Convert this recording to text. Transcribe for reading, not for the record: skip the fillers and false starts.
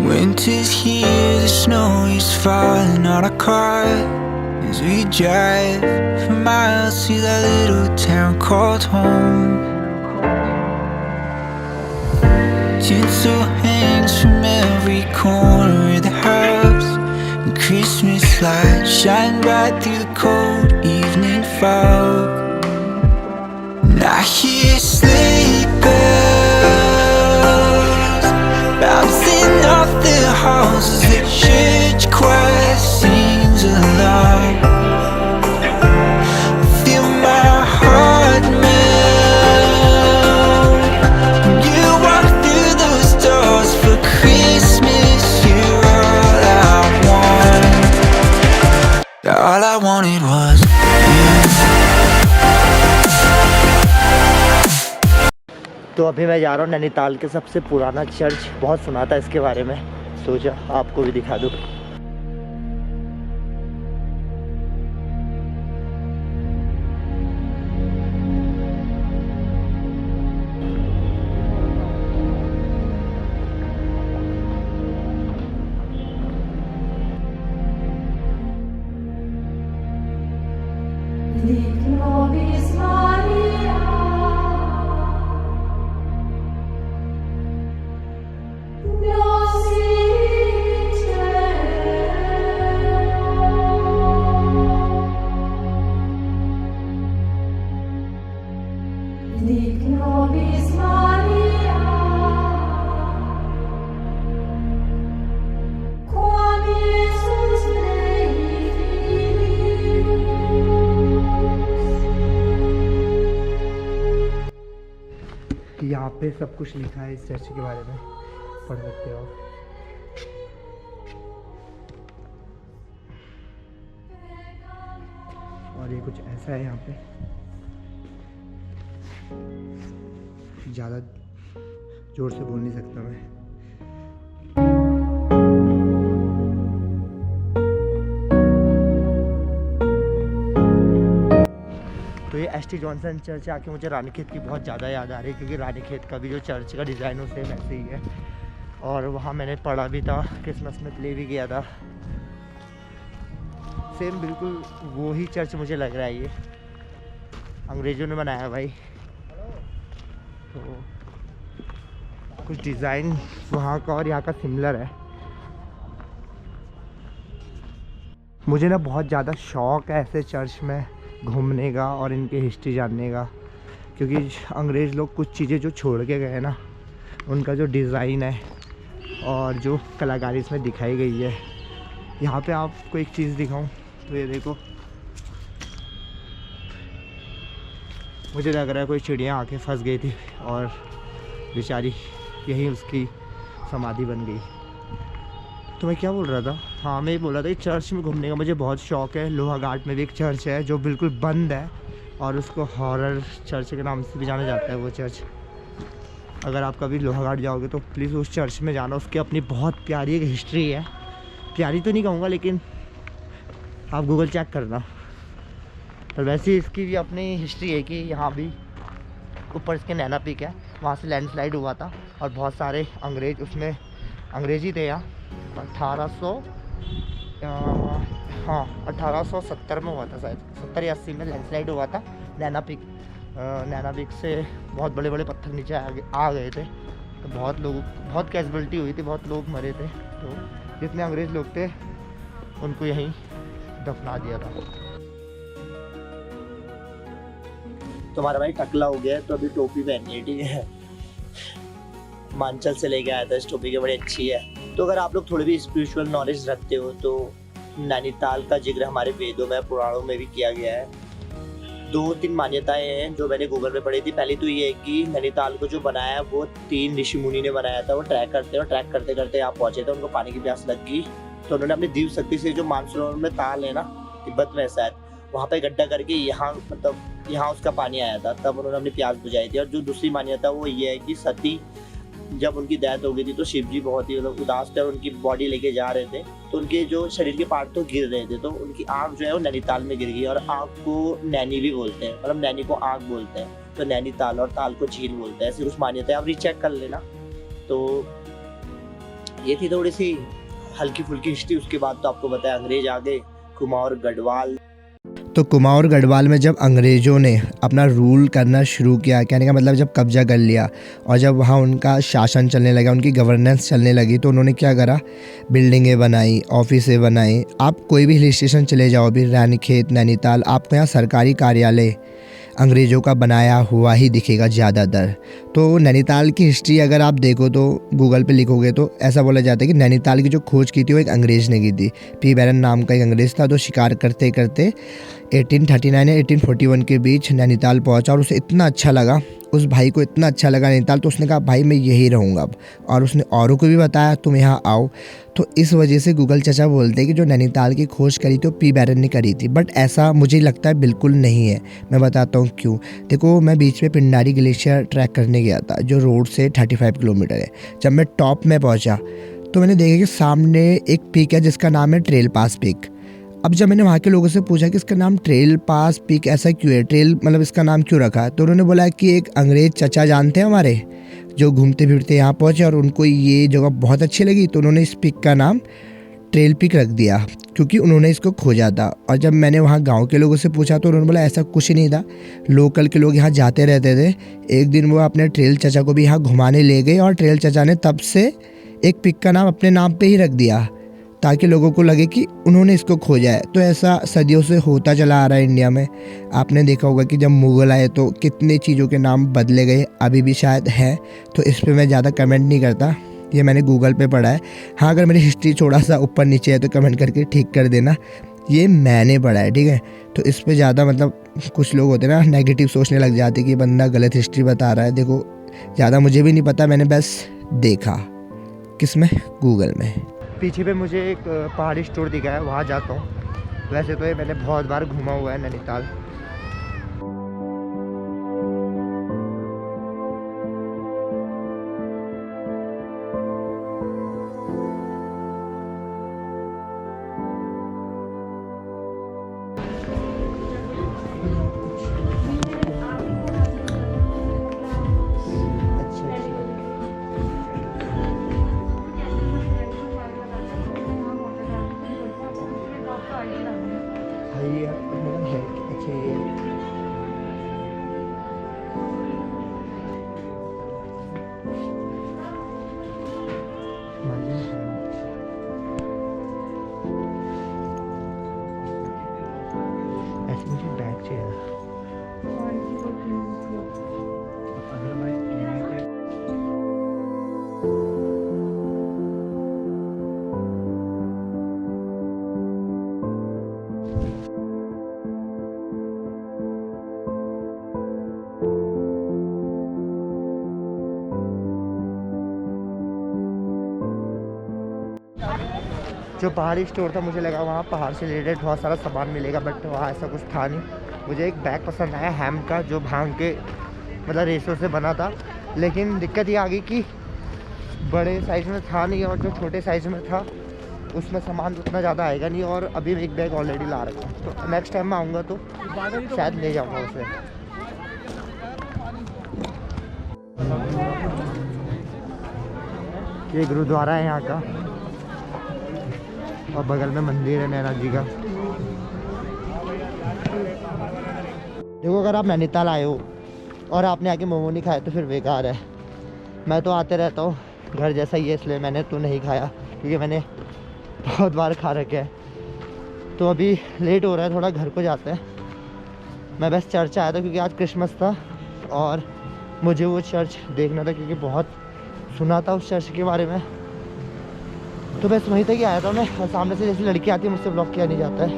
Winter's here, the snow is falling on our car as we drive for miles to that little town called home. Tinsel hangs from every corner of the house, and Christmas lights shine bright through the cold evening fog. And I hear sleigh bells bouncing off the halls as the church choir sings along. I feel my heart melt when you walk through those doors for Christmas. You're all I want. All I wanted was you. तो अभी मैं जा रहा हूँ नैनीताल के सबसे पुराना church. बहुत सुना था इसके बारे में, सोचा आपको भी दिखा दूँ। यहाँ पे सब कुछ लिखा है इस चर्च के बारे में, पढ़ सकते हो। और ये कुछ ऐसा है यहाँ पे, ज़्यादा जोर से बोल नहीं सकता मैं। तो ये एस टी जॉनसन चर्च आके मुझे रानीखेत की बहुत ज़्यादा याद आ रही है, क्योंकि रानीखेत का भी जो चर्च का डिज़ाइन है सेम ऐसे ही है। और वहाँ मैंने पढ़ा भी था, क्रिसमस में प्ले भी किया था। सेम बिल्कुल वो ही चर्च मुझे लग रहा है। ये अंग्रेज़ों ने बनाया भाई। तो कुछ डिज़ाइन वहाँ का और यहाँ का सिमिलर है। मुझे ना बहुत ज़्यादा शौक़ है ऐसे चर्च में घूमने का और इनकी हिस्ट्री जानने का, क्योंकि अंग्रेज़ लोग कुछ चीज़ें जो छोड़ के गए ना, उनका जो डिज़ाइन है और जो कलाकारी इसमें दिखाई गई है। यहाँ पे आपको एक चीज़ दिखाऊं तो ये देखो, मुझे लग रहा है कोई चिड़िया आके फंस गई थी और बेचारी यहीं उसकी समाधि बन गई। तो मैं क्या बोल रहा था, हाँ मैं ये बोल रहा था कि चर्च में घूमने का मुझे बहुत शौक़ है। लोहाघाट में भी एक चर्च है जो बिल्कुल बंद है और उसको हॉरर चर्च के नाम से भी जाना जाता है वो चर्च। अगर आप कभी लोहाघाट जाओगे तो प्लीज़ उस चर्च में जाना। उसकी अपनी बहुत प्यारी एक हिस्ट्री है। प्यारी तो नहीं कहूँगा, लेकिन आप गूगल चेक करना। और वैसे इसकी भी अपनी हिस्ट्री है कि यहाँ भी ऊपर इसके नैना पीक है, वहाँ से लैंडस्लाइड हुआ था और बहुत सारे अंग्रेज उसमें अंग्रेजी थे यहाँ। 1870 में हुआ था शायद, 70 या 80 में लैंडस्लाइड हुआ था। नैना पीक से बहुत बड़े बड़े पत्थर नीचे आ गए थे। तो बहुत कैजुअलिटी हुई थी, बहुत लोग मरे थे। तो जितने अंग्रेज़ लोग थे उनको यहीं दफना दिया था। तुम्हारा भाई टकला हो गया है तो अभी टोपी पहननी है, ठीक है। मांचल से लेके आया था इस टोपी के, बड़ी अच्छी है। तो अगर आप लोग थोड़ी भी स्पिरिचुअल नॉलेज रखते हो तो नैनीताल का जिक्र हमारे वेदों में, पुराणों में भी किया गया है। 2-3 मान्यताएं हैं जो मैंने गूगल पे पढ़ी थी। पहली तो ये है कि नैनीताल को जो बनाया वो 3 ऋषि मुनि ने बनाया था। वो ट्रैक करते करते यहाँ पहुंचे थे। उनको पानी की प्यास लग गई तो उन्होंने अपनी दिव्य शक्ति से, जो मानसरोवर में ताल है ना तिब्बत में शायद, वहाँ पे गड्ढा करके यहाँ उसका पानी आया था। तब उन्होंने अपनी प्यास बुझाई थी। और जो दूसरी मान्यता वो ये है कि सती जब उनकी डेथ हो गई थी तो शिव जी बहुत ही उदास थे और उनकी बॉडी लेके जा रहे थे। तो उनके जो शरीर के पार्ट तो गिर रहे थे, तो उनकी आँख जो है वो नैनीताल में गिर गई। और आँख को नैनी भी बोलते हैं, मतलब नैनी को आँख बोलते हैं, तो नैनीताल और ताल को झील बोलते हैं। ऐसी कुछ मान्यता है, आप रीचेक कर लेना। तो ये थी थोड़ी सी हल्की फुल्की हिस्ट्री। उसके बाद तो आपको बताया अंग्रेज आ गए, कुमाऊं और गढ़वाल। तो कुमाऊं और गढ़वाल में जब अंग्रेज़ों ने अपना रूल करना शुरू किया, कहने का मतलब जब कब्जा कर लिया और जब वहाँ उनका शासन चलने लगा, उनकी गवर्नेंस चलने लगी, तो उन्होंने क्या करा, बिल्डिंगें बनाई, ऑफिसें बनाई। आप कोई भी हिल स्टेशन चले जाओ, अभी रानीखेत, नैनीताल, आपको यहाँ सरकारी कार्यालय अंग्रेज़ों का बनाया हुआ ही दिखेगा ज़्यादातर। तो नैनीताल की हिस्ट्री अगर आप देखो तो गूगल पे लिखोगे तो ऐसा बोला जाता है कि नैनीताल की जो खोज की थी वो एक अंग्रेज़ ने की थी। पी बैरन नाम का एक अंग्रेज़ था, तो शिकार करते करते 1839 या 1841 के बीच नैनीताल पहुंचा और उसे इतना अच्छा लगा, उस भाई को इतना अच्छा लगा नैनीताल, तो उसने कहा भाई मैं यहीं रहूँगा अब, और उसने औरों को भी बताया तुम यहाँ आओ। तो इस वजह से गूगल चाचा बोलते हैं कि जो नैनीताल की खोज करी थी वो पी बैरन ने करी थी, बट ऐसा मुझे लगता है बिल्कुल नहीं है। मैं बताता हूँ क्यों। देखो, मैं बीच में पिंडारी ग्लेशियर ट्रैक करने गया था जो रोड से 35 किलोमीटर है। जब मैं टॉप में पहुँचा तो मैंने देखा कि सामने एक पीक है जिसका नाम है ट्रेल पास पीक। अब जब मैंने वहाँ के लोगों से पूछा कि इसका नाम ट्रेल पास पीक ऐसा क्यों है, ट्रेल मतलब इसका नाम क्यों रखा, तो उन्होंने बोला कि एक अंग्रेज़ चचा जानते हैं हमारे जो घूमते फिरते यहाँ पहुँचे और उनको ये जगह बहुत अच्छी लगी, तो उन्होंने इस पीक का नाम ट्रेल पीक रख दिया क्योंकि उन्होंने इसको खोजा था। और जब मैंने वहाँ गांव के लोगों से पूछा तो उन्होंने बोला ऐसा कुछ नहीं था, लोकल के लोग यहाँ जाते रहते थे। एक दिन वो अपने ट्रेल चचा को भी यहाँ घुमाने ले गए और ट्रेल चचा ने तब से एक पीक का नाम अपने नाम पे ही रख दिया ताकि लोगों को लगे कि उन्होंने इसको खोजा है। तो ऐसा सदियों से होता चला आ रहा है इंडिया में। आपने देखा होगा कि जब मुग़ल आए तो कितने चीज़ों के नाम बदले गए, अभी भी शायद है। तो इस पर मैं ज़्यादा कमेंट नहीं करता, ये मैंने गूगल पे पढ़ा है। हाँ, अगर मेरी हिस्ट्री थोड़ा सा ऊपर नीचे है तो कमेंट करके ठीक कर देना, ये मैंने पढ़ा है, ठीक है। तो इस पे ज़्यादा मतलब कुछ लोग होते हैं ना नेगेटिव सोचने लग जाते कि बंदा गलत हिस्ट्री बता रहा है। देखो, ज़्यादा मुझे भी नहीं पता, मैंने बस देखा। किस में? गूगल में। पीछे पे मुझे एक पहाड़ी स्टोर दिखा है, वहाँ जाता हूँ। वैसे तो ये मैंने बहुत बार घूमा हुआ है नैनीताल। जो पहाड़ी स्टोर था मुझे लगा वहाँ पहाड़ से रिलेटेड बहुत सारा सामान मिलेगा, बट वहाँ ऐसा कुछ था नहीं। मुझे एक बैग पसंद आया हैम का जो भांग के मतलब रेशों से बना था, लेकिन दिक्कत ये आ गई कि बड़े साइज़ में था नहीं और जो छोटे साइज़ में था उसमें सामान उतना ज़्यादा आएगा नहीं। और अभी एक बैग ऑलरेडी ला रखा हूँ, तो नेक्स्ट टाइम मैं आऊँगा तो शायद ले जाऊँगा उसे। ये गुरुद्वारा है यहाँ का और बगल में मंदिर है नैना जी का। देखो, अगर आप नैनीताल आए हो और आपने आके मोमो नहीं खाए तो फिर बेकार है। मैं तो आते रहता हूँ, घर जैसा ही है, इसलिए मैंने तो नहीं खाया क्योंकि मैंने बहुत बार खा रखे है। तो अभी लेट हो रहा है थोड़ा, घर को जाते हैं। मैं बस चर्च आया था क्योंकि आज क्रिसमस था और मुझे वो चर्च देखना था क्योंकि बहुत सुना था उस चर्च के बारे में। तो बस वहीं तक ही आया था मैं, और सामने से जैसी लड़की आती है मुझसे ब्लॉक किया नहीं जाता है।